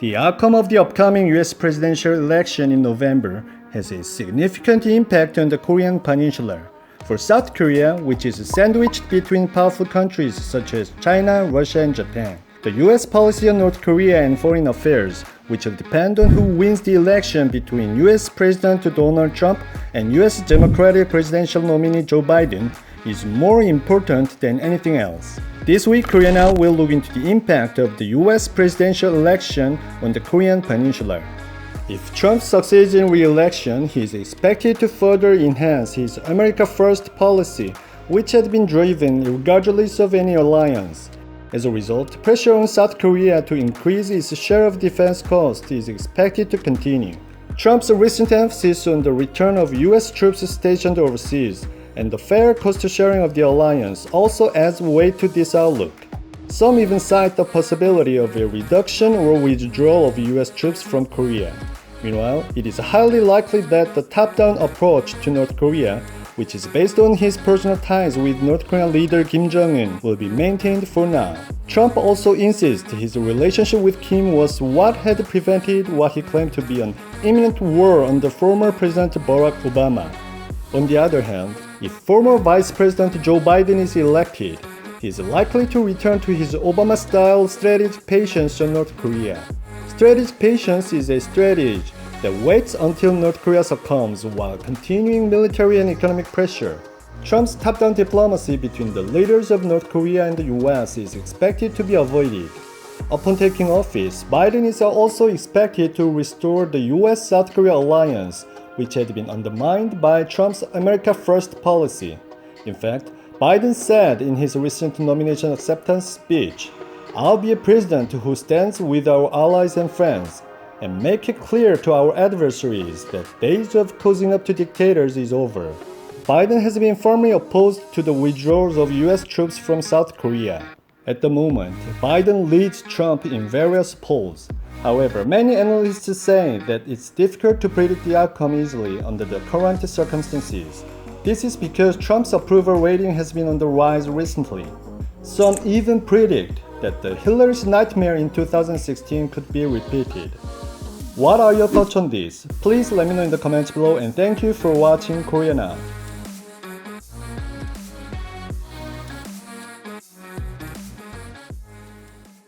The outcome of the upcoming U.S. presidential election in November has a significant impact on the Korean Peninsula. For South Korea, which is sandwiched between powerful countries such as China, Russia, and Japan, the U.S. policy on North Korea and foreign affairs, which will depend on who wins the election between U.S. President Donald Trump and U.S. Democratic presidential nominee Joe Biden, is more important than anything else. This week, Korea Now will look into the impact of the U.S. presidential election on the Korean Peninsula. If Trump succeeds in re-election, he is expected to further enhance his America First policy, which had been driven regardless of any alliance. As a result, pressure on South Korea to increase its share of defense costs is expected to continue. Trump's recent emphasis on the return of U.S. troops stationed overseas and the fair cost-sharing of the alliance also adds weight to this outlook. Some even cite the possibility of a reduction or withdrawal of U.S. troops from Korea. Meanwhile, it is highly likely that the top-down approach to North Korea, which is based on his personal ties with North Korean leader Kim Jong-un, will be maintained for now. Trump also insists his relationship with Kim was what had prevented what he claimed to be an imminent war under former President Barack Obama. On the other hand, if former Vice President Joe Biden is elected, he is likely to return to his Obama-style strategic patience on North Korea. Strategic patience is a strategy that waits until North Korea succumbs while continuing military and economic pressure. Trump's top-down diplomacy between the leaders of North Korea and the U.S. is expected to be avoided. Upon taking office, Biden is also expected to restore the U.S.-South Korea alliance, which had been undermined by Trump's America First policy. In fact, Biden said in his recent nomination acceptance speech, "I'll be a president who stands with our allies and friends, and make it clear to our adversaries that days of cozying up to dictators is over." Biden has been firmly opposed to the withdrawals of U.S. troops from South Korea. At the moment, Biden leads Trump in various polls. However, many analysts say that it's difficult to predict the outcome easily under the current circumstances. This is because Trump's approval rating has been on the rise recently. Some even predict that the Hillary's nightmare in 2016 could be repeated. What are your thoughts on this? Please let me know in the comments below, and thank you for watching Korea Now.